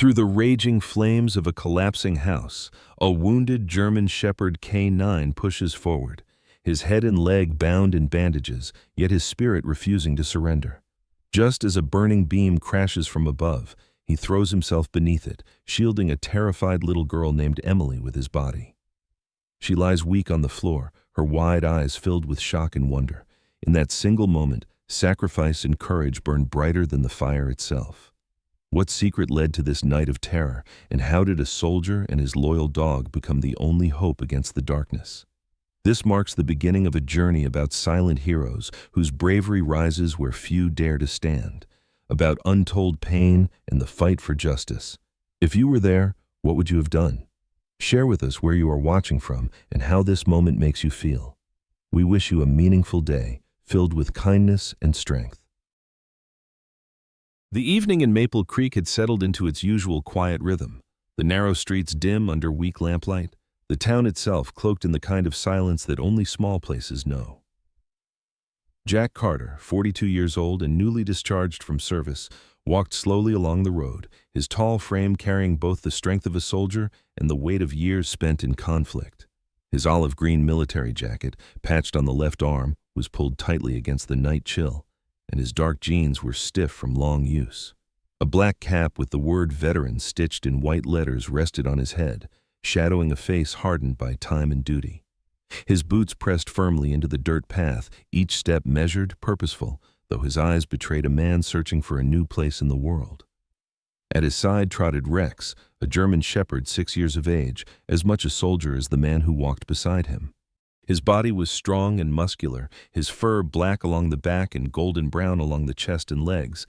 Through the raging flames of a collapsing house, a wounded German Shepherd K9 pushes forward, his head and leg bound in bandages, yet his spirit refusing to surrender. Just as a burning beam crashes from above, he throws himself beneath it, shielding a terrified little girl named Emily with his body. She lies weak on the floor, her wide eyes filled with shock and wonder. In that single moment, sacrifice and courage burn brighter than the fire itself. What secret led to this night of terror, and how did a soldier and his loyal dog become the only hope against the darkness? This marks the beginning of a journey about silent heroes whose bravery rises where few dare to stand, about untold pain and the fight for justice. If you were there, what would you have done? Share with us where you are watching from and how this moment makes you feel. We wish you a meaningful day, filled with kindness and strength. The evening in Maple Creek had settled into its usual quiet rhythm, the narrow streets dim under weak lamplight, the town itself cloaked in the kind of silence that only small places know. Jack Carter, 42 years old and newly discharged from service, walked slowly along the road, his tall frame carrying both the strength of a soldier and the weight of years spent in conflict. His olive-green military jacket, patched on the left arm, was pulled tightly against the night chill, and his dark jeans were stiff from long use. A black cap with the word veteran stitched in white letters rested on his head, shadowing a face hardened by time and duty. His boots pressed firmly into the dirt path, each step measured, purposeful, though his eyes betrayed a man searching for a new place in the world. At his side trotted Rex, a German shepherd 6 years of age, as much a soldier as the man who walked beside him. His body was strong and muscular, his fur black along the back and golden brown along the chest and legs,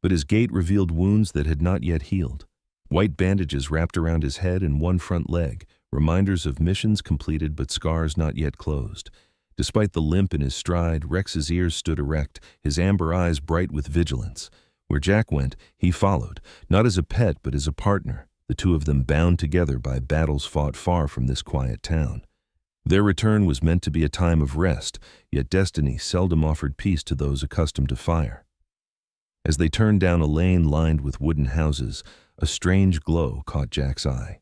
but his gait revealed wounds that had not yet healed. White bandages wrapped around his head and one front leg, reminders of missions completed but scars not yet closed. Despite the limp in his stride, Rex's ears stood erect, his amber eyes bright with vigilance. Where Jack went, he followed, not as a pet but as a partner, the two of them bound together by battles fought far from this quiet town. Their return was meant to be a time of rest, yet destiny seldom offered peace to those accustomed to fire. As they turned down a lane lined with wooden houses, a strange glow caught Jack's eye.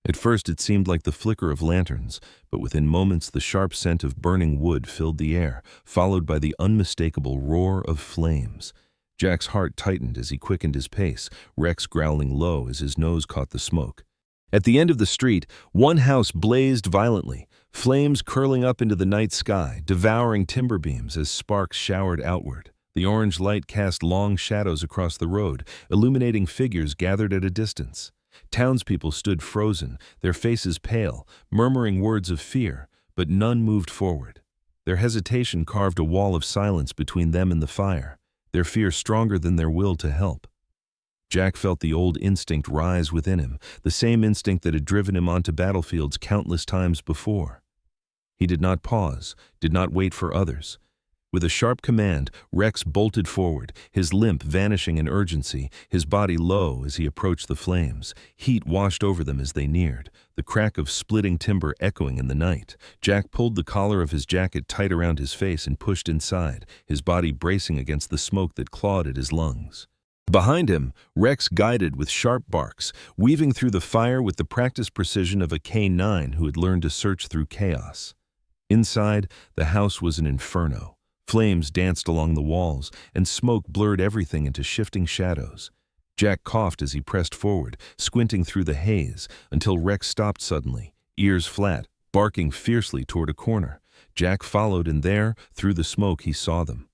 At first it seemed like the flicker of lanterns, but within moments the sharp scent of burning wood filled the air, followed by the unmistakable roar of flames. Jack's heart tightened as he quickened his pace, Rex growling low as his nose caught the smoke. At the end of the street, one house blazed violently, flames curling up into the night sky, devouring timber beams as sparks showered outward. The orange light cast long shadows across the road, illuminating figures gathered at a distance. Townspeople stood frozen, their faces pale, murmuring words of fear, but none moved forward. Their hesitation carved a wall of silence between them and the fire, their fear stronger than their will to help. Jack felt the old instinct rise within him, the same instinct that had driven him onto battlefields countless times before. He did not pause, did not wait for others. With a sharp command, Rex bolted forward, his limp vanishing in urgency, his body low as he approached the flames. Heat washed over them as they neared, the crack of splitting timber echoing in the night. Jack pulled the collar of his jacket tight around his face and pushed inside, his body bracing against the smoke that clawed at his lungs. Behind him, Rex guided with sharp barks, weaving through the fire with the practiced precision of a K9 who had learned to search through chaos. Inside, the house was an inferno. Flames danced along the walls, and smoke blurred everything into shifting shadows. Jack coughed as he pressed forward, squinting through the haze, until Rex stopped suddenly, ears flat, barking fiercely toward a corner. Jack followed, and there, through the smoke, he saw them.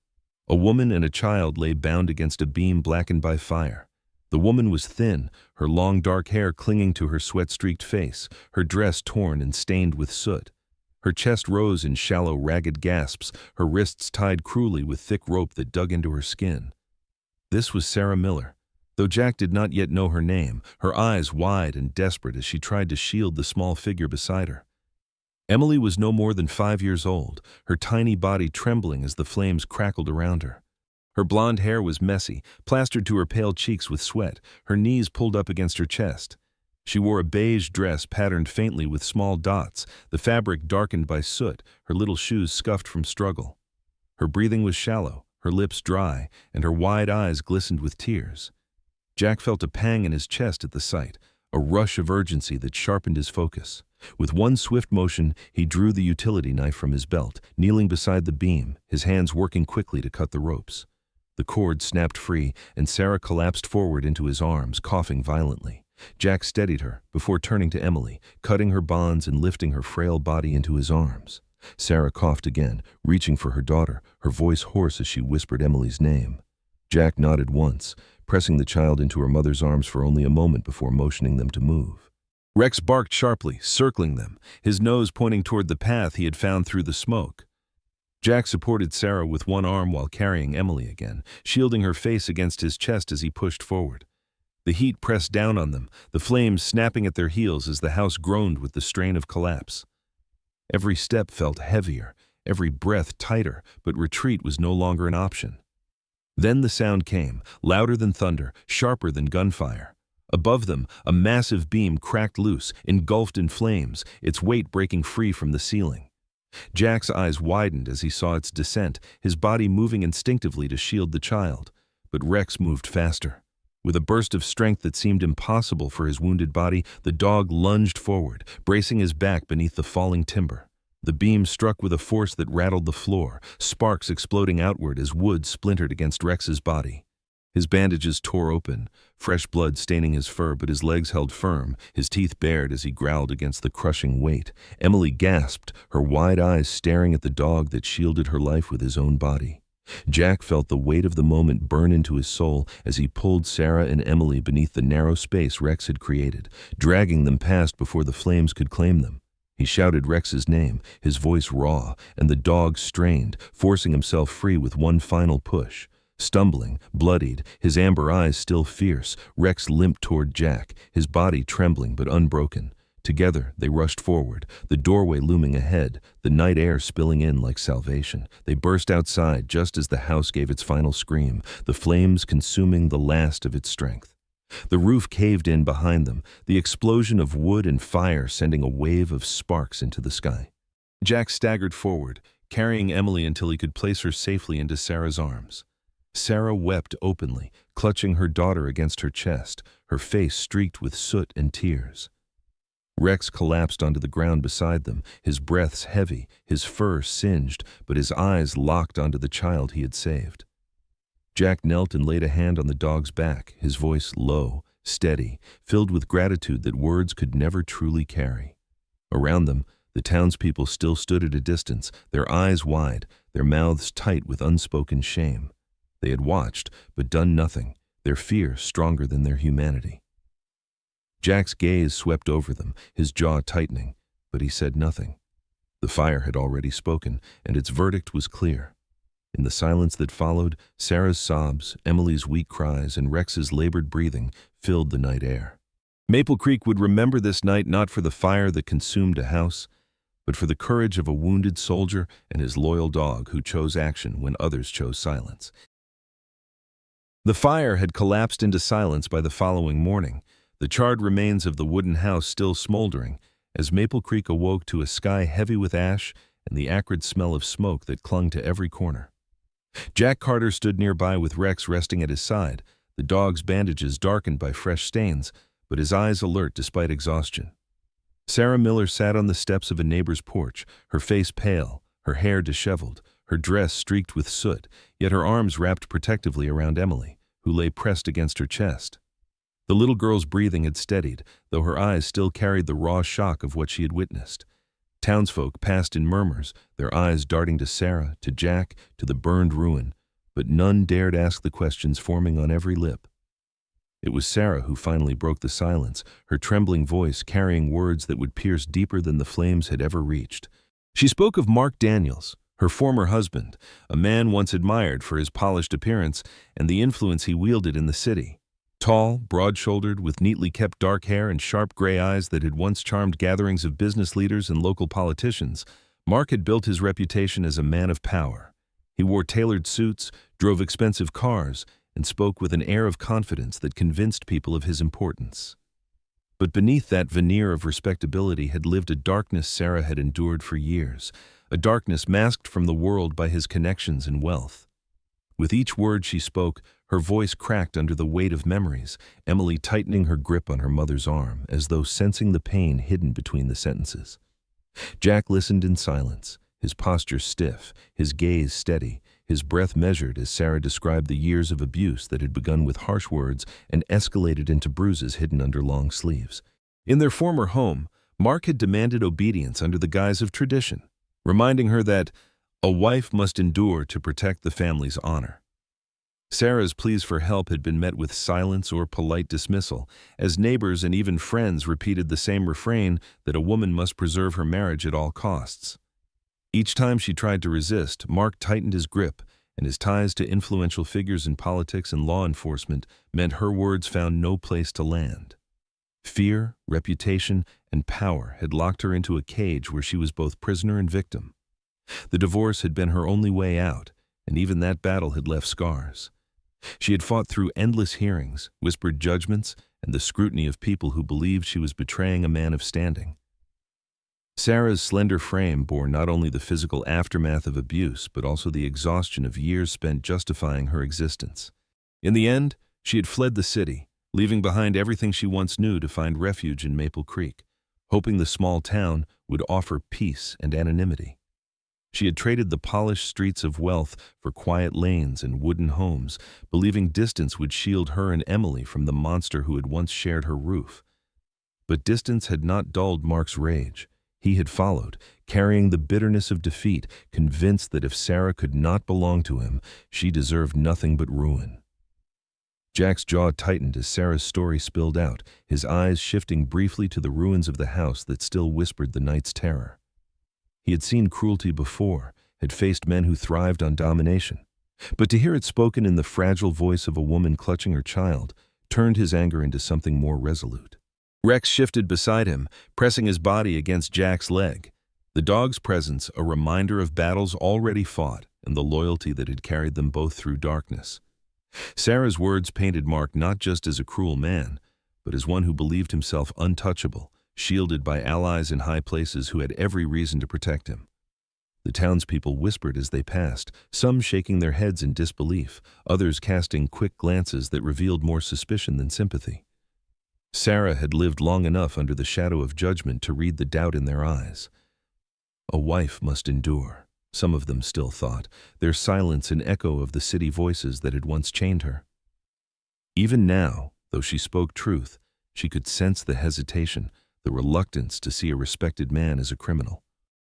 A woman and a child lay bound against a beam blackened by fire. The woman was thin, her long dark hair clinging to her sweat-streaked face, her dress torn and stained with soot. Her chest rose in shallow, ragged gasps, her wrists tied cruelly with thick rope that dug into her skin. This was Sarah Miller. Though Jack did not yet know her name, her eyes wide and desperate as she tried to shield the small figure beside her. Emily was no more than 5 years old, her tiny body trembling as the flames crackled around her. Her blonde hair was messy, plastered to her pale cheeks with sweat, her knees pulled up against her chest. She wore a beige dress patterned faintly with small dots, the fabric darkened by soot, her little shoes scuffed from struggle. Her breathing was shallow, her lips dry, and her wide eyes glistened with tears. Jack felt a pang in his chest at the sight, a rush of urgency that sharpened his focus. With one swift motion, he drew the utility knife from his belt, kneeling beside the beam, his hands working quickly to cut the ropes. The cord snapped free, and Sarah collapsed forward into his arms, coughing violently. Jack steadied her before turning to Emily, cutting her bonds and lifting her frail body into his arms. Sarah coughed again, reaching for her daughter, her voice hoarse as she whispered Emily's name. Jack nodded once, pressing the child into her mother's arms for only a moment before motioning them to move. Rex barked sharply, circling them, his nose pointing toward the path he had found through the smoke. Jack supported Sarah with one arm while carrying Emily again, shielding her face against his chest as he pushed forward. The heat pressed down on them, the flames snapping at their heels as the house groaned with the strain of collapse. Every step felt heavier, every breath tighter, but retreat was no longer an option. Then the sound came, louder than thunder, sharper than gunfire. Above them, a massive beam cracked loose, engulfed in flames, its weight breaking free from the ceiling. Jack's eyes widened as he saw its descent, his body moving instinctively to shield the child. But Rex moved faster. With a burst of strength that seemed impossible for his wounded body, the dog lunged forward, bracing his back beneath the falling timber. The beam struck with a force that rattled the floor, sparks exploding outward as wood splintered against Rex's body. His bandages tore open, fresh blood staining his fur, but his legs held firm, his teeth bared as he growled against the crushing weight. Emily gasped, her wide eyes staring at the dog that shielded her life with his own body. Jack felt the weight of the moment burn into his soul as he pulled Sarah and Emily beneath the narrow space Rex had created, dragging them past before the flames could claim them. He shouted Rex's name, his voice raw, and the dog strained, forcing himself free with one final push. Stumbling, bloodied, his amber eyes still fierce, Rex limped toward Jack, his body trembling but unbroken. Together, they rushed forward, the doorway looming ahead, the night air spilling in like salvation. They burst outside just as the house gave its final scream, the flames consuming the last of its strength. The roof caved in behind them, the explosion of wood and fire sending a wave of sparks into the sky. Jack staggered forward, carrying Emily until he could place her safely into Sarah's arms. Sarah wept openly, clutching her daughter against her chest, her face streaked with soot and tears. Rex collapsed onto the ground beside them, his breaths heavy, his fur singed, but his eyes locked onto the child he had saved. Jack knelt and laid a hand on the dog's back, his voice low, steady, filled with gratitude that words could never truly carry. Around them, the townspeople still stood at a distance, their eyes wide, their mouths tight with unspoken shame. They had watched, but done nothing, their fear stronger than their humanity. Jack's gaze swept over them, his jaw tightening, but he said nothing. The fire had already spoken, and its verdict was clear. In the silence that followed, Sarah's sobs, Emily's weak cries, and Rex's labored breathing filled the night air. Maple Creek would remember this night not for the fire that consumed a house, but for the courage of a wounded soldier and his loyal dog who chose action when others chose silence. The fire had collapsed into silence by the following morning, the charred remains of the wooden house still smoldering, as Maple Creek awoke to a sky heavy with ash and the acrid smell of smoke that clung to every corner. Jack Carter stood nearby with Rex resting at his side, the dog's bandages darkened by fresh stains, but his eyes alert despite exhaustion. Sarah Miller sat on the steps of a neighbor's porch, her face pale, her hair disheveled, her dress streaked with soot, yet her arms wrapped protectively around Emily, who lay pressed against her chest. The little girl's breathing had steadied, though her eyes still carried the raw shock of what she had witnessed. Townsfolk passed in murmurs, their eyes darting to Sarah, to Jack, to the burned ruin, but none dared ask the questions forming on every lip. It was Sarah who finally broke the silence, her trembling voice carrying words that would pierce deeper than the flames had ever reached. She spoke of Mark Daniels, her former husband, a man once admired for his polished appearance and the influence he wielded in the city. Tall, broad-shouldered, with neatly kept dark hair and sharp gray eyes that had once charmed gatherings of business leaders and local politicians, Mark had built his reputation as a man of power. He wore tailored suits, drove expensive cars, and spoke with an air of confidence that convinced people of his importance. But beneath that veneer of respectability had lived a darkness Sarah had endured for years, a darkness masked from the world by his connections and wealth. With each word she spoke, Her voice cracked under the weight of memories, Emily tightening her grip on her mother's arm, as though sensing the pain hidden between the sentences. Jack listened in silence, his posture stiff, his gaze steady, his breath measured as Sarah described the years of abuse that had begun with harsh words and escalated into bruises hidden under long sleeves. In their former home, Mark had demanded obedience under the guise of tradition, reminding her that a wife must endure to protect the family's honor. Sarah's pleas for help had been met with silence or polite dismissal, as neighbors and even friends repeated the same refrain that a woman must preserve her marriage at all costs. Each time she tried to resist, Mark tightened his grip, and his ties to influential figures in politics and law enforcement meant her words found no place to land. Fear, reputation, and power had locked her into a cage where she was both prisoner and victim. The divorce had been her only way out, and even that battle had left scars. She had fought through endless hearings, whispered judgments, and the scrutiny of people who believed she was betraying a man of standing. Sarah's slender frame bore not only the physical aftermath of abuse, but also the exhaustion of years spent justifying her existence. In the end, she had fled the city, leaving behind everything she once knew to find refuge in Maple Creek, hoping the small town would offer peace and anonymity. She had traded the polished streets of wealth for quiet lanes and wooden homes, believing distance would shield her and Emily from the monster who had once shared her roof. But distance had not dulled Mark's rage. He had followed, carrying the bitterness of defeat, convinced that if Sarah could not belong to him, she deserved nothing but ruin. Jack's jaw tightened as Sarah's story spilled out, his eyes shifting briefly to the ruins of the house that still whispered the night's terror. He had seen cruelty before, had faced men who thrived on domination. But to hear it spoken in the fragile voice of a woman clutching her child turned his anger into something more resolute. Rex shifted beside him, pressing his body against Jack's leg, the dog's presence a reminder of battles already fought and the loyalty that had carried them both through darkness. Sarah's words painted Mark not just as a cruel man, but as one who believed himself untouchable, shielded by allies in high places who had every reason to protect him. The townspeople whispered as they passed, some shaking their heads in disbelief, others casting quick glances that revealed more suspicion than sympathy. Sarah had lived long enough under the shadow of judgment to read the doubt in their eyes. A wife must endure, some of them still thought, their silence an echo of the city voices that had once chained her. Even now, though she spoke truth, she could sense the hesitation, the reluctance to see a respected man as a criminal.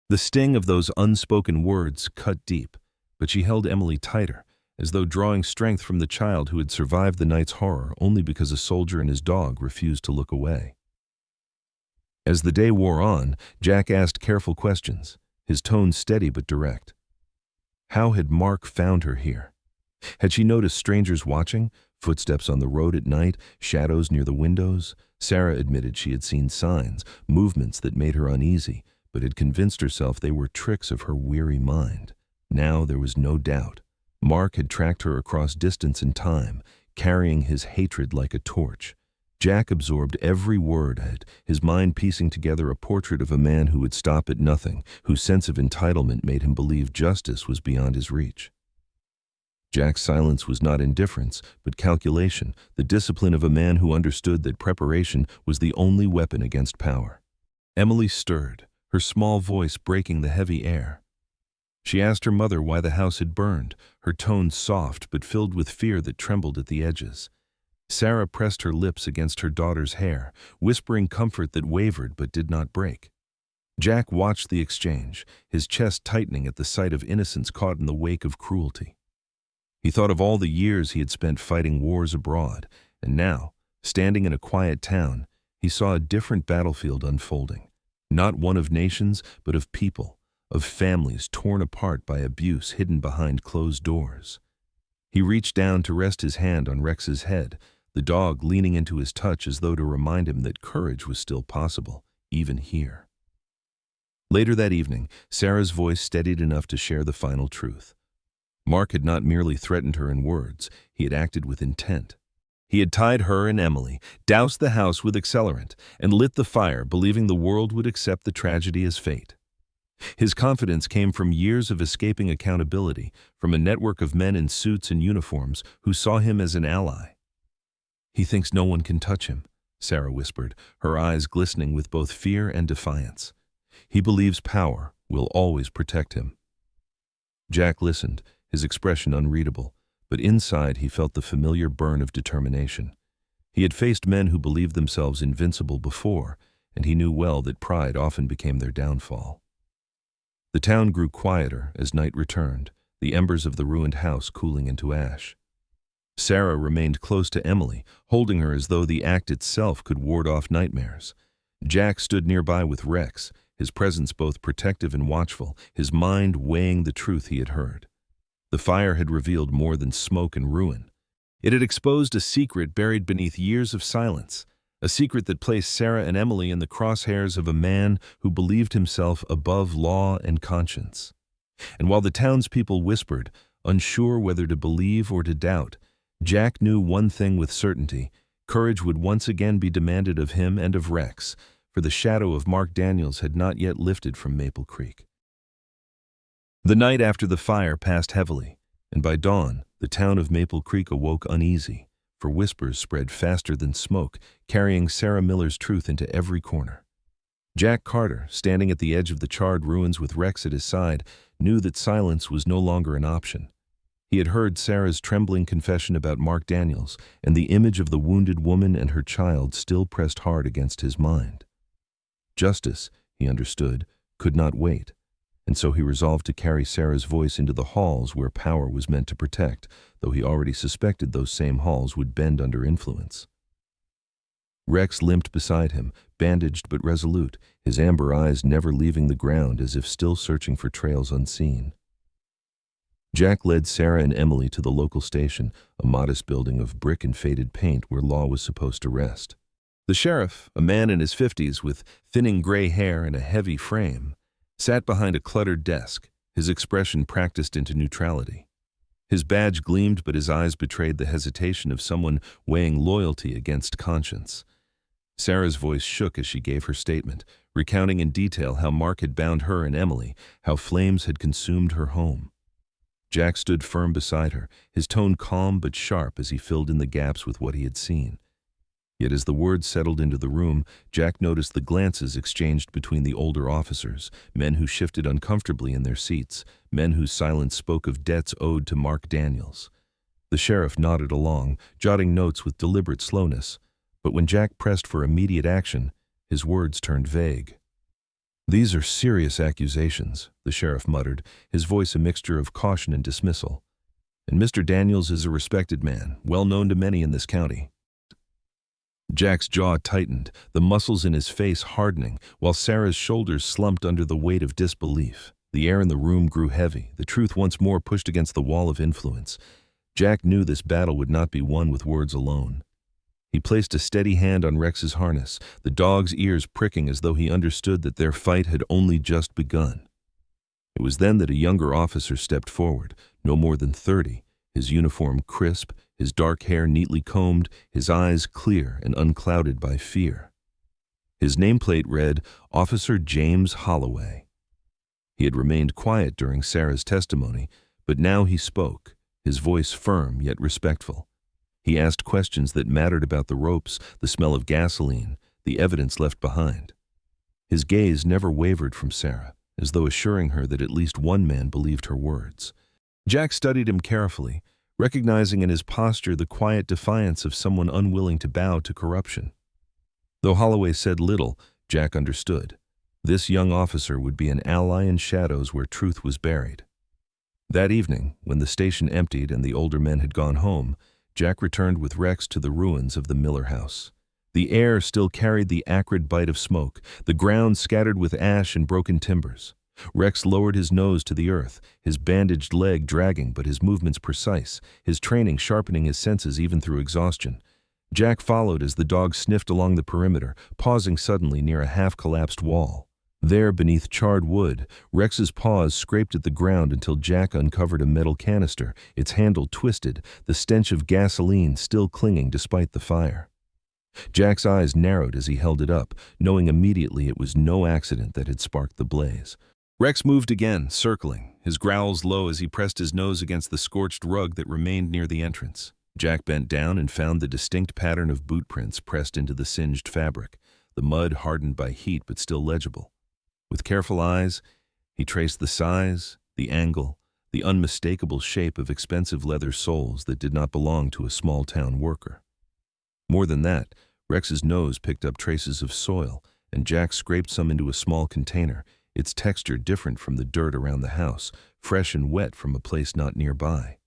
The sting of those unspoken words cut deep, but she held Emily tighter, as though drawing strength from the child who had survived the night's horror only because a soldier and his dog refused to look away. As the day wore on, Jack asked careful questions, his tone steady but direct. How had Mark found her here? Had she noticed strangers watching, footsteps on the road at night, shadows near the windows? Sarah admitted she had seen signs, movements that made her uneasy, but had convinced herself they were tricks of her weary mind. Now there was no doubt. Mark had tracked her across distance and time, carrying his hatred like a torch. Jack absorbed every word, his mind piecing together a portrait of a man who would stop at nothing, whose sense of entitlement made him believe justice was beyond his reach. Jack's silence was not indifference, but calculation, the discipline of a man who understood that preparation was the only weapon against power. Emily stirred, her small voice breaking the heavy air. She asked her mother why the house had burned, her tone soft but filled with fear that trembled at the edges. Sarah pressed her lips against her daughter's hair, whispering comfort that wavered but did not break. Jack watched the exchange, his chest tightening at the sight of innocence caught in the wake of cruelty. He thought of all the years he had spent fighting wars abroad, and now, standing in a quiet town, he saw a different battlefield unfolding, not one of nations, but of people, of families torn apart by abuse hidden behind closed doors. He reached down to rest his hand on Rex's head, the dog leaning into his touch as though to remind him that courage was still possible, even here. Later that evening, Sarah's voice steadied enough to share the final truth. Mark had not merely threatened her in words, he had acted with intent. He had tied her and Emily, doused the house with accelerant, and lit the fire, believing the world would accept the tragedy as fate. His confidence came from years of escaping accountability, from a network of men in suits and uniforms who saw him as an ally. "He thinks no one can touch him," Sarah whispered, her eyes glistening with both fear and defiance. "He believes power will always protect him." Jack listened, his expression unreadable, but inside he felt the familiar burn of determination. He had faced men who believed themselves invincible before, and he knew well that pride often became their downfall. The town grew quieter as night returned, the embers of the ruined house cooling into ash. Sarah remained close to Emily, holding her as though the act itself could ward off nightmares. Jack stood nearby with Rex, his presence both protective and watchful, his mind weighing the truth he had heard. The fire had revealed more than smoke and ruin. It had exposed a secret buried beneath years of silence, a secret that placed Sarah and Emily in the crosshairs of a man who believed himself above law and conscience. And while the townspeople whispered, unsure whether to believe or to doubt, Jack knew one thing with certainty: courage would once again be demanded of him and of Rex, for the shadow of Mark Daniels had not yet lifted from Maple Creek. The night after the fire passed heavily, and by dawn the town of Maple Creek awoke uneasy, for whispers spread faster than smoke, carrying Sarah Miller's truth into every corner. Jack Carter, standing at the edge of the charred ruins with Rex at his side, knew that silence was no longer an option. He had heard Sarah's trembling confession about Mark Daniels, and the image of the wounded woman and her child still pressed hard against his mind. Justice, he understood, could not wait, and so he resolved to carry Sarah's voice into the halls where power was meant to protect, though he already suspected those same halls would bend under influence. Rex limped beside him, bandaged but resolute, his amber eyes never leaving the ground as if still searching for trails unseen. Jack led Sarah and Emily to the local station, a modest building of brick and faded paint where law was supposed to rest. The sheriff, a man in his 50s with thinning gray hair and a heavy frame, sat behind a cluttered desk, his expression practiced into neutrality. His badge gleamed, but his eyes betrayed the hesitation of someone weighing loyalty against conscience. Sarah's voice shook as she gave her statement, recounting in detail how Mark had bound her and Emily, how flames had consumed her home. Jack stood firm beside her, his tone calm but sharp as he filled in the gaps with what he had seen. Yet as the words settled into the room, Jack noticed the glances exchanged between the older officers, men who shifted uncomfortably in their seats, men whose silence spoke of debts owed to Mark Daniels. The sheriff nodded along, jotting notes with deliberate slowness, but when Jack pressed for immediate action, his words turned vague. "These are serious accusations," the sheriff muttered, his voice a mixture of caution and dismissal. "And Mr. Daniels is a respected man, well known to many in this county." Jack's jaw tightened, the muscles in his face hardening, while Sarah's shoulders slumped under the weight of disbelief. The air in the room grew heavy, the truth once more pushed against the wall of influence. Jack knew this battle would not be won with words alone. He placed a steady hand on Rex's harness, the dog's ears pricking as though he understood that their fight had only just begun. It was then that a younger officer stepped forward, no more than 30, his uniform crisp, his dark hair neatly combed, his eyes clear and unclouded by fear. His nameplate read, Officer James Holloway. He had remained quiet during Sarah's testimony, but now he spoke, his voice firm yet respectful. He asked questions that mattered about the ropes, the smell of gasoline, the evidence left behind. His gaze never wavered from Sarah, as though assuring her that at least one man believed her words. Jack studied him carefully, recognizing in his posture the quiet defiance of someone unwilling to bow to corruption. Though Holloway said little, Jack understood. This young officer would be an ally in shadows where truth was buried. That evening, when the station emptied and the older men had gone home, Jack returned with Rex to the ruins of the Miller house. The air still carried the acrid bite of smoke, the ground scattered with ash and broken timbers. Rex lowered his nose to the earth, his bandaged leg dragging but his movements precise, his training sharpening his senses even through exhaustion. Jack followed as the dog sniffed along the perimeter, pausing suddenly near a half-collapsed wall. There, beneath charred wood, Rex's paws scraped at the ground until Jack uncovered a metal canister, its handle twisted, the stench of gasoline still clinging despite the fire. Jack's eyes narrowed as he held it up, knowing immediately it was no accident that had sparked the blaze. Rex moved again, circling, his growls low as he pressed his nose against the scorched rug that remained near the entrance. Jack bent down and found the distinct pattern of boot prints pressed into the singed fabric, the mud hardened by heat but still legible. With careful eyes, he traced the size, the angle, the unmistakable shape of expensive leather soles that did not belong to a small-town worker. More than that, Rex's nose picked up traces of soil, and Jack scraped some into a small container, its texture different from the dirt around the house, fresh and wet from a place not nearby.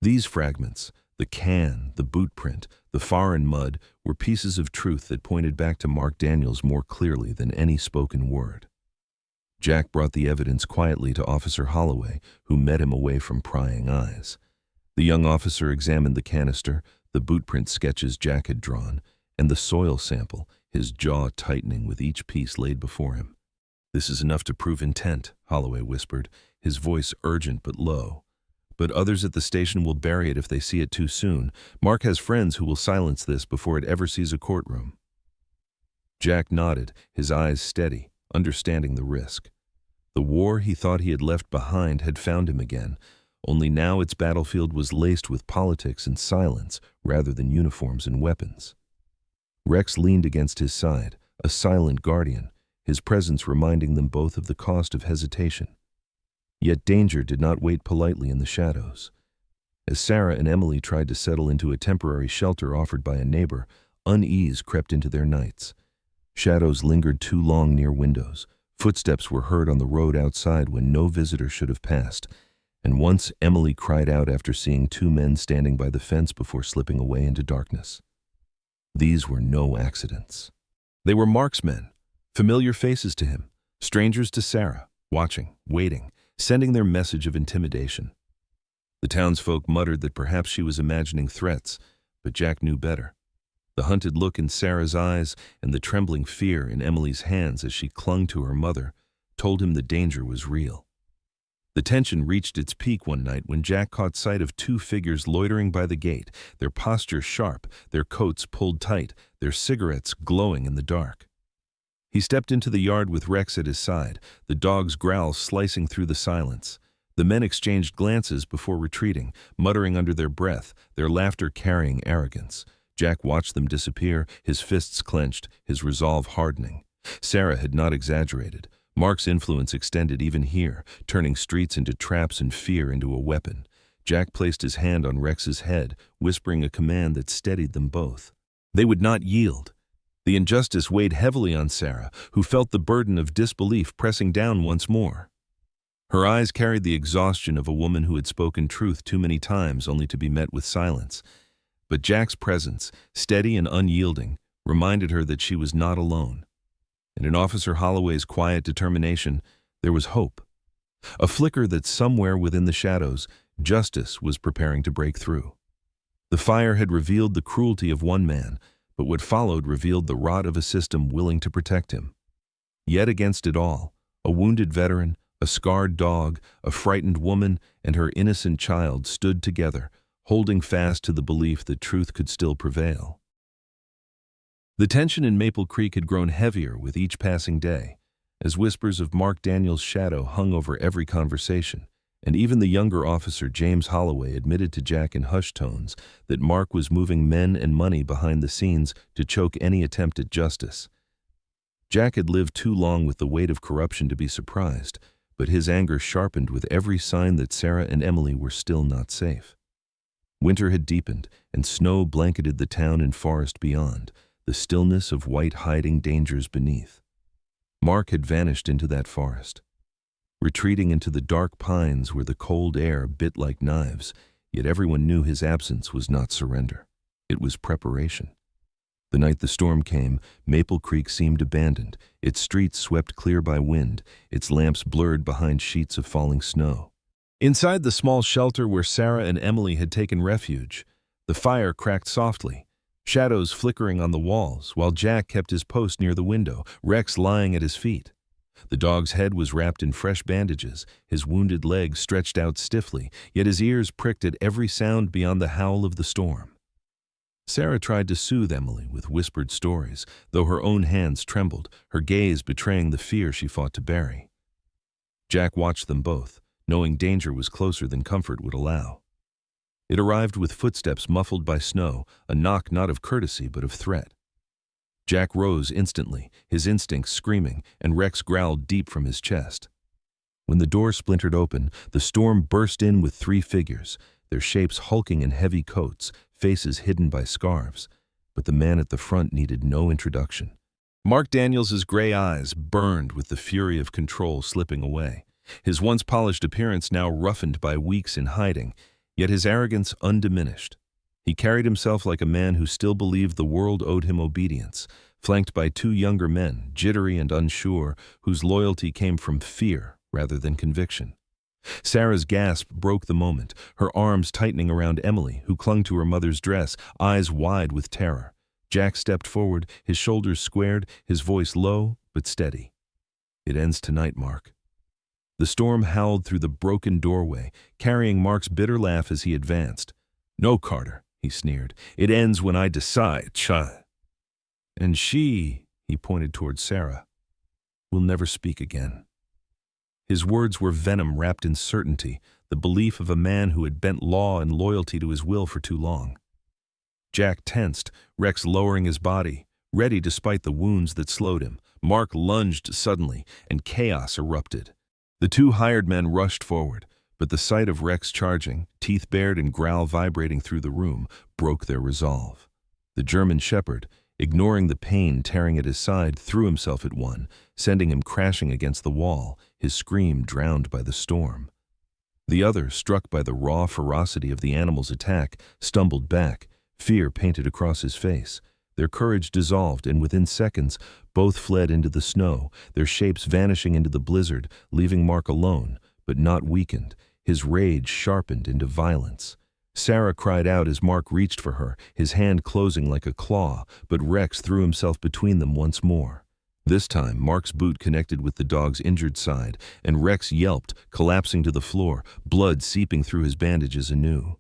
These fragments, the can, the boot print, the foreign mud, were pieces of truth that pointed back to Mark Daniels more clearly than any spoken word. Jack brought the evidence quietly to Officer Holloway, who met him away from prying eyes. The young officer examined the canister, the boot print sketches Jack had drawn, and the soil sample, his jaw tightening with each piece laid before him. "This is enough to prove intent," Holloway whispered, his voice urgent but low. "But others at the station will bury it if they see it too soon. Mark has friends who will silence this before it ever sees a courtroom." Jack nodded, his eyes steady, understanding the risk. The war he thought he had left behind had found him again, only now its battlefield was laced with politics and silence rather than uniforms and weapons. Rex leaned against his side, a silent guardian, his presence reminding them both of the cost of hesitation. Yet danger did not wait politely in the shadows. As Sarah and Emily tried to settle into a temporary shelter offered by a neighbor, unease crept into their nights. Shadows lingered too long near windows. Footsteps were heard on the road outside when no visitor should have passed, and once Emily cried out after seeing two men standing by the fence before slipping away into darkness. These were no accidents. They were Mark's men, familiar faces to him, strangers to Sarah, watching, waiting, sending their message of intimidation. The townsfolk muttered that perhaps she was imagining threats, but Jack knew better. The hunted look in Sarah's eyes and the trembling fear in Emily's hands as she clung to her mother told him the danger was real. The tension reached its peak one night when Jack caught sight of two figures loitering by the gate, their posture sharp, their coats pulled tight, their cigarettes glowing in the dark. He stepped into the yard with Rex at his side, the dog's growl slicing through the silence. The men exchanged glances before retreating, muttering under their breath, their laughter carrying arrogance. Jack watched them disappear, his fists clenched, his resolve hardening. Sarah had not exaggerated. Mark's influence extended even here, turning streets into traps and fear into a weapon. Jack placed his hand on Rex's head, whispering a command that steadied them both. They would not yield. The injustice weighed heavily on Sarah, who felt the burden of disbelief pressing down once more. Her eyes carried the exhaustion of a woman who had spoken truth too many times only to be met with silence. But Jack's presence, steady and unyielding, reminded her that she was not alone. And in Officer Holloway's quiet determination, there was hope. A flicker that somewhere within the shadows, justice was preparing to break through. The fire had revealed the cruelty of one man, but what followed revealed the rot of a system willing to protect him. Yet against it all, a wounded veteran, a scarred dog, a frightened woman, and her innocent child stood together, holding fast to the belief that truth could still prevail. The tension in Maple Creek had grown heavier with each passing day, as whispers of Mark Daniels' shadow hung over every conversation, and even the younger officer James Holloway admitted to Jack in hushed tones that Mark was moving men and money behind the scenes to choke any attempt at justice. Jack had lived too long with the weight of corruption to be surprised, but his anger sharpened with every sign that Sarah and Emily were still not safe. Winter had deepened, and snow blanketed the town and forest beyond, the stillness of white hiding dangers beneath. Mark had vanished into that forest, retreating into the dark pines where the cold air bit like knives, yet everyone knew his absence was not surrender. It was preparation. The night the storm came, Maple Creek seemed abandoned, its streets swept clear by wind, its lamps blurred behind sheets of falling snow. Inside the small shelter where Sarah and Emily had taken refuge, the fire cracked softly, shadows flickering on the walls, while Jack kept his post near the window, Rex lying at his feet. The dog's head was wrapped in fresh bandages, his wounded legs stretched out stiffly, yet his ears pricked at every sound beyond the howl of the storm. Sarah tried to soothe Emily with whispered stories, though her own hands trembled, her gaze betraying the fear she fought to bury. Jack watched them both, knowing danger was closer than comfort would allow. It arrived with footsteps muffled by snow, a knock not of courtesy but of threat. Jack rose instantly, his instincts screaming, and Rex growled deep from his chest. When the door splintered open, the storm burst in with 3 figures, their shapes hulking in heavy coats, faces hidden by scarves. But the man at the front needed no introduction. Mark Daniels's gray eyes burned with the fury of control slipping away, his once polished appearance now roughened by weeks in hiding, yet his arrogance undiminished. He carried himself like a man who still believed the world owed him obedience, flanked by 2 younger men, jittery and unsure, whose loyalty came from fear rather than conviction. Sarah's gasp broke the moment, her arms tightening around Emily, who clung to her mother's dress, eyes wide with terror. Jack stepped forward, his shoulders squared, his voice low but steady. "It ends tonight, Mark." The storm howled through the broken doorway, carrying Mark's bitter laugh as he advanced. "No, Carter," he sneered. "It ends when I decide, child." "And she," he pointed toward Sarah, "will never speak again." His words were venom wrapped in certainty, the belief of a man who had bent law and loyalty to his will for too long. Jack tensed, Rex lowering his body, ready despite the wounds that slowed him. Mark lunged suddenly, and chaos erupted. The 2 hired men rushed forward, but the sight of Rex charging, teeth bared and growl vibrating through the room, broke their resolve. The German shepherd, ignoring the pain tearing at his side, threw himself at one, sending him crashing against the wall, his scream drowned by the storm. The other, struck by the raw ferocity of the animal's attack, stumbled back, fear painted across his face. Their courage dissolved, and within seconds, both fled into the snow, their shapes vanishing into the blizzard, leaving Mark alone, but not weakened, his rage sharpened into violence. Sarah cried out as Mark reached for her, his hand closing like a claw, but Rex threw himself between them once more. This time, Mark's boot connected with the dog's injured side, and Rex yelped, collapsing to the floor, blood seeping through his bandages anew.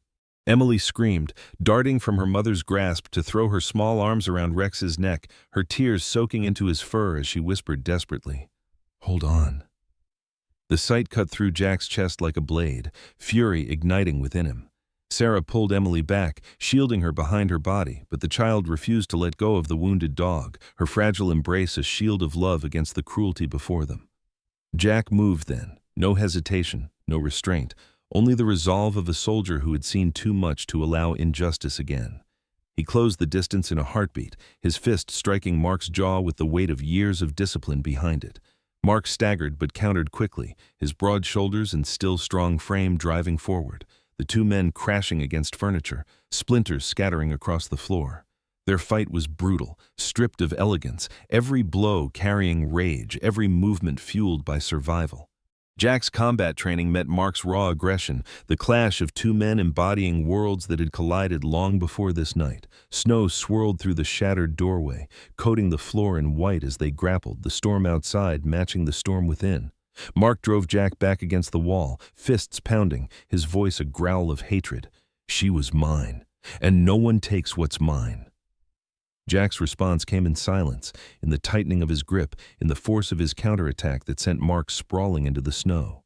Emily screamed, darting from her mother's grasp to throw her small arms around Rex's neck, her tears soaking into his fur as she whispered desperately, "Hold on." The sight cut through Jack's chest like a blade, fury igniting within him. Sarah pulled Emily back, shielding her behind her body, but the child refused to let go of the wounded dog, her fragile embrace a shield of love against the cruelty before them. Jack moved then, no hesitation, no restraint, only the resolve of a soldier who had seen too much to allow injustice again. He closed the distance in a heartbeat, his fist striking Mark's jaw with the weight of years of discipline behind it. Mark staggered but countered quickly, his broad shoulders and still strong frame driving forward, the 2 men crashing against furniture, splinters scattering across the floor. Their fight was brutal, stripped of elegance, every blow carrying rage, every movement fueled by survival. Jack's combat training met Mark's raw aggression, the clash of 2 men embodying worlds that had collided long before this night. Snow swirled through the shattered doorway, coating the floor in white as they grappled, the storm outside matching the storm within. Mark drove Jack back against the wall, fists pounding, his voice a growl of hatred. "She was mine, and no one takes what's mine." Jack's response came in silence, in the tightening of his grip, in the force of his counterattack that sent Mark sprawling into the snow.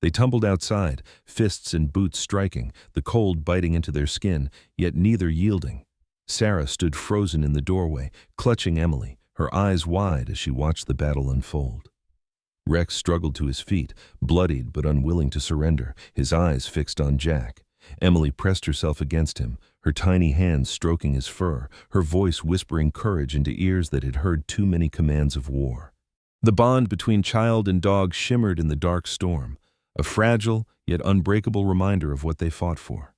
They tumbled outside, fists and boots striking, the cold biting into their skin, yet neither yielding. Sarah stood frozen in the doorway, clutching Emily, her eyes wide as she watched the battle unfold. Rex struggled to his feet, bloodied but unwilling to surrender, his eyes fixed on Jack. Emily pressed herself against him, her tiny hands stroking his fur, her voice whispering courage into ears that had heard too many commands of war. The bond between child and dog shimmered in the dark storm, a fragile yet unbreakable reminder of what they fought for.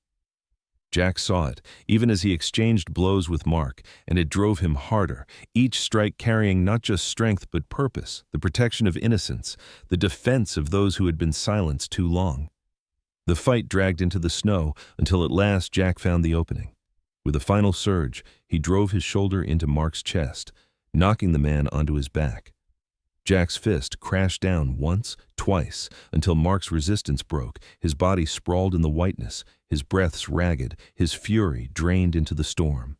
Jack saw it, even as he exchanged blows with Mark, and it drove him harder, each strike carrying not just strength but purpose, the protection of innocence, the defense of those who had been silenced too long. The fight dragged into the snow until at last Jack found the opening. With a final surge, he drove his shoulder into Mark's chest, knocking the man onto his back. Jack's fist crashed down once, twice, until Mark's resistance broke, his body sprawled in the whiteness, his breaths ragged, his fury drained into the storm.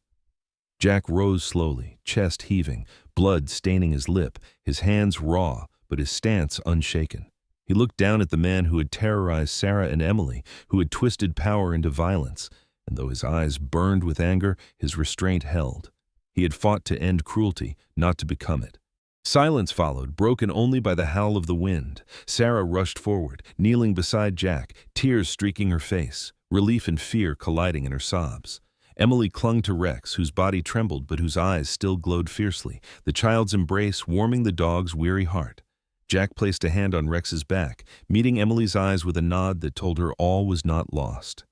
Jack rose slowly, chest heaving, blood staining his lip, his hands raw, but his stance unshaken. He looked down at the man who had terrorized Sarah and Emily, who had twisted power into violence, and though his eyes burned with anger, his restraint held. He had fought to end cruelty, not to become it. Silence followed, broken only by the howl of the wind. Sarah rushed forward, kneeling beside Jack, tears streaking her face, relief and fear colliding in her sobs. Emily clung to Rex, whose body trembled but whose eyes still glowed fiercely, the child's embrace warming the dog's weary heart. Jack placed a hand on Rex's back, meeting Emily's eyes with a nod that told her all was not lost.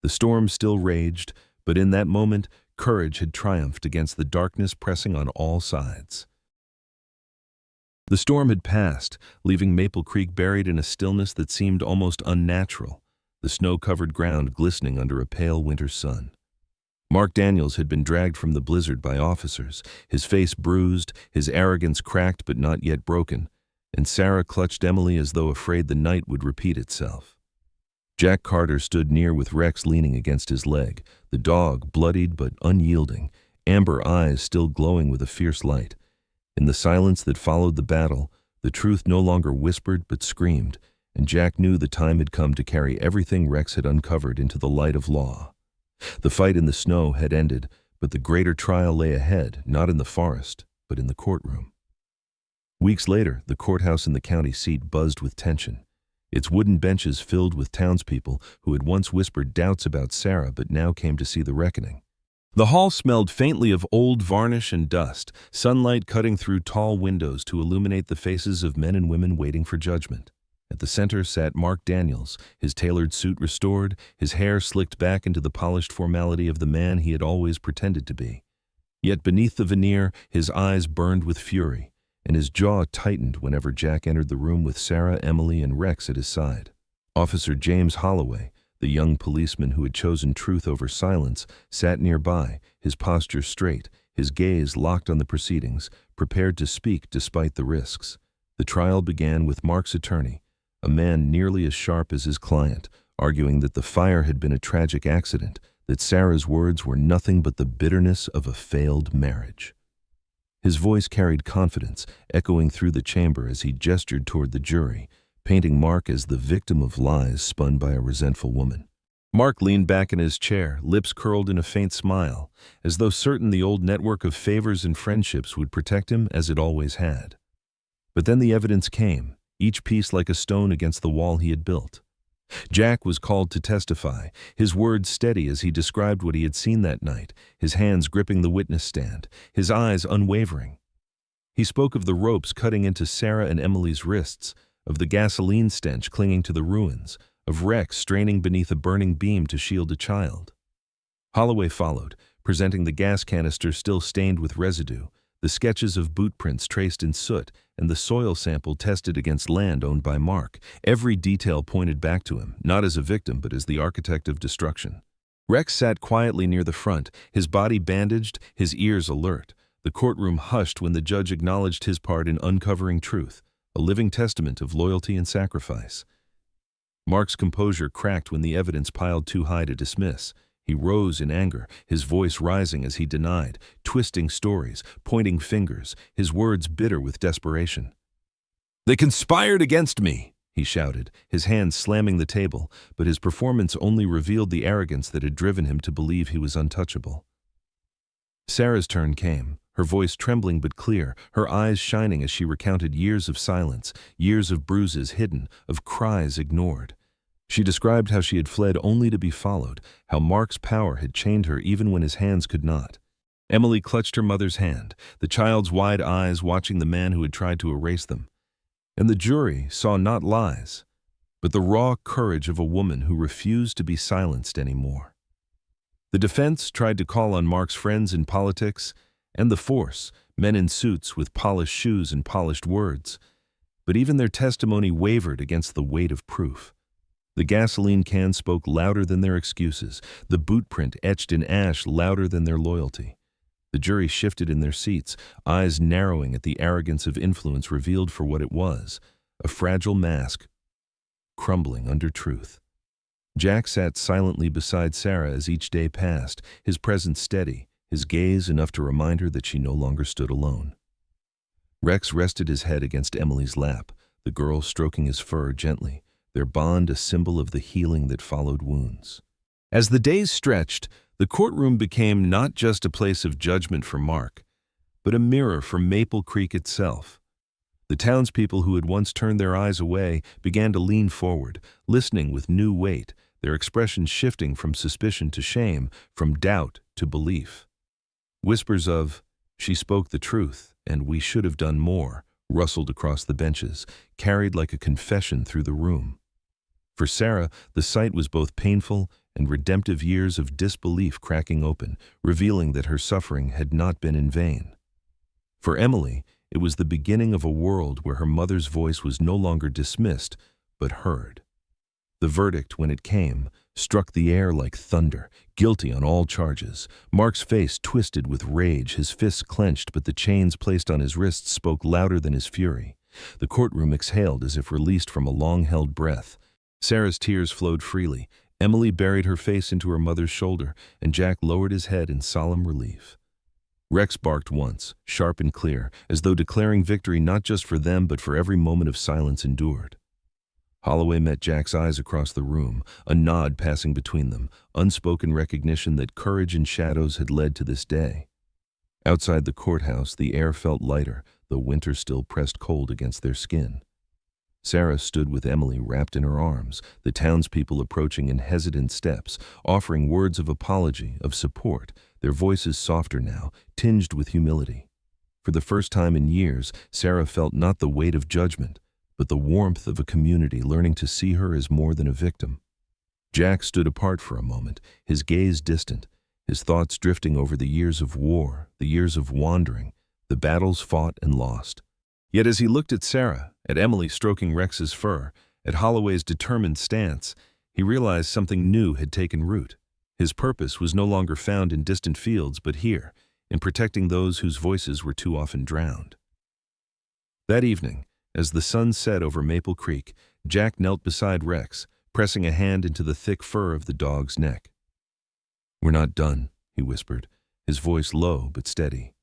The storm still raged, but in that moment, courage had triumphed against the darkness pressing on all sides. The storm had passed, leaving Maple Creek buried in a stillness that seemed almost unnatural, the snow-covered ground glistening under a pale winter sun. Mark Daniels had been dragged from the blizzard by officers, his face bruised, his arrogance cracked but not yet broken, and Sarah clutched Emily as though afraid the night would repeat itself. Jack Carter stood near with Rex leaning against his leg, the dog bloodied but unyielding, amber eyes still glowing with a fierce light. In the silence that followed the battle, the truth no longer whispered but screamed, and Jack knew the time had come to carry everything Rex had uncovered into the light of law. The fight in the snow had ended, but the greater trial lay ahead, not in the forest, but in the courtroom. Weeks later, the courthouse in the county seat buzzed with tension, its wooden benches filled with townspeople who had once whispered doubts about Sarah but now came to see the reckoning. The hall smelled faintly of old varnish and dust, sunlight cutting through tall windows to illuminate the faces of men and women waiting for judgment. At the center sat Mark Daniels, his tailored suit restored, his hair slicked back into the polished formality of the man he had always pretended to be. Yet beneath the veneer, his eyes burned with fury, and his jaw tightened whenever Jack entered the room with Sarah, Emily, and Rex at his side. Officer James Holloway, the young policeman who had chosen truth over silence, sat nearby, his posture straight, his gaze locked on the proceedings, prepared to speak despite the risks. The trial began with Mark's attorney, a man nearly as sharp as his client, arguing that the fire had been a tragic accident, that Sarah's words were nothing but the bitterness of a failed marriage. His voice carried confidence, echoing through the chamber as he gestured toward the jury, painting Mark as the victim of lies spun by a resentful woman. Mark leaned back in his chair, lips curled in a faint smile, as though certain the old network of favors and friendships would protect him as it always had. But then the evidence came, each piece like a stone against the wall he had built. Jack was called to testify, his words steady as he described what he had seen that night, his hands gripping the witness stand, his eyes unwavering. He spoke of the ropes cutting into Sarah and Emily's wrists, of the gasoline stench clinging to the ruins, of Rex straining beneath a burning beam to shield a child. Holloway followed, presenting the gas canister still stained with residue, the sketches of boot prints traced in soot, and the soil sample tested against land owned by Mark. Every detail pointed back to him, not as a victim but as the architect of destruction. Rex sat quietly near the front, his body bandaged, his ears alert. The courtroom hushed when the judge acknowledged his part in uncovering truth, a living testament of loyalty and sacrifice. Mark's composure cracked when the evidence piled too high to dismiss. He rose in anger, his voice rising as he denied, twisting stories, pointing fingers, his words bitter with desperation. "They conspired against me," he shouted, his hands slamming the table, but his performance only revealed the arrogance that had driven him to believe he was untouchable. Sarah's turn came, her voice trembling but clear, her eyes shining as she recounted years of silence, years of bruises hidden, of cries ignored. She described how she had fled only to be followed, how Mark's power had chained her even when his hands could not. Emily clutched her mother's hand, the child's wide eyes watching the man who had tried to erase them. And the jury saw not lies, but the raw courage of a woman who refused to be silenced anymore. The defense tried to call on Mark's friends in politics and the force, men in suits with polished shoes and polished words, but even their testimony wavered against the weight of proof. The gasoline can spoke louder than their excuses, the boot print etched in ash louder than their loyalty. The jury shifted in their seats, eyes narrowing at the arrogance of influence revealed for what it was, a fragile mask crumbling under truth. Jack sat silently beside Sarah as each day passed, his presence steady, his gaze enough to remind her that she no longer stood alone. Rex rested his head against Emily's lap, the girl stroking his fur gently, their bond a symbol of the healing that followed wounds. As the days stretched, the courtroom became not just a place of judgment for Mark, but a mirror for Maple Creek itself. The townspeople who had once turned their eyes away began to lean forward, listening with new weight, their expressions shifting from suspicion to shame, from doubt to belief. Whispers of, "She spoke the truth, and we should have done more," rustled across the benches, carried like a confession through the room. For Sarah, the sight was both painful and redemptive, years of disbelief cracking open, revealing that her suffering had not been in vain. For Emily, it was the beginning of a world where her mother's voice was no longer dismissed, but heard. The verdict, when it came, struck the air like thunder, guilty on all charges. Mark's face twisted with rage, his fists clenched, but the chains placed on his wrists spoke louder than his fury. The courtroom exhaled as if released from a long-held breath. Sarah's tears flowed freely. Emily buried her face into her mother's shoulder, and Jack lowered his head in solemn relief. Rex barked once, sharp and clear, as though declaring victory not just for them but for every moment of silence endured. Holloway met Jack's eyes across the room, a nod passing between them, unspoken recognition that courage in shadows had led to this day. Outside the courthouse, the air felt lighter, though winter still pressed cold against their skin. Sarah stood with Emily wrapped in her arms, the townspeople approaching in hesitant steps, offering words of apology, of support, their voices softer now, tinged with humility. For the first time in years, Sarah felt not the weight of judgment, but the warmth of a community learning to see her as more than a victim. Jack stood apart for a moment, his gaze distant, his thoughts drifting over the years of war, the years of wandering, the battles fought and lost. Yet as he looked at Sarah, at Emily stroking Rex's fur, at Holloway's determined stance, he realized something new had taken root. His purpose was no longer found in distant fields, but here, in protecting those whose voices were too often drowned. That evening, as the sun set over Maple Creek, Jack knelt beside Rex, pressing a hand into the thick fur of the dog's neck. "We're not done," he whispered, his voice low but steady.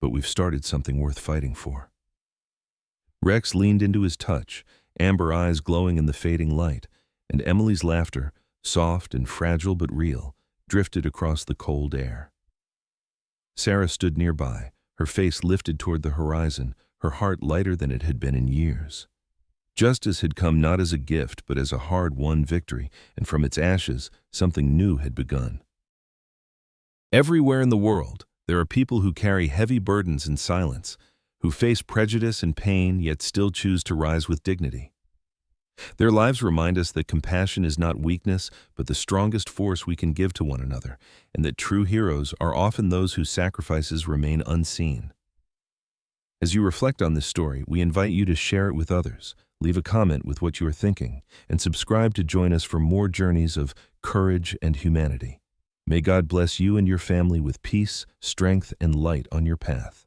"But we've started something worth fighting for." Rex leaned into his touch, amber eyes glowing in the fading light, and Emily's laughter, soft and fragile but real, drifted across the cold air. Sarah stood nearby, her face lifted toward the horizon, her heart lighter than it had been in years. Justice had come not as a gift but as a hard-won victory, and from its ashes, something new had begun. Everywhere in the world, there are people who carry heavy burdens in silence, who face prejudice and pain yet still choose to rise with dignity. Their lives remind us that compassion is not weakness, but the strongest force we can give to one another, and that true heroes are often those whose sacrifices remain unseen. As you reflect on this story, we invite you to share it with others, leave a comment with what you are thinking, and subscribe to join us for more journeys of courage and humanity. May God bless you and your family with peace, strength, and light on your path.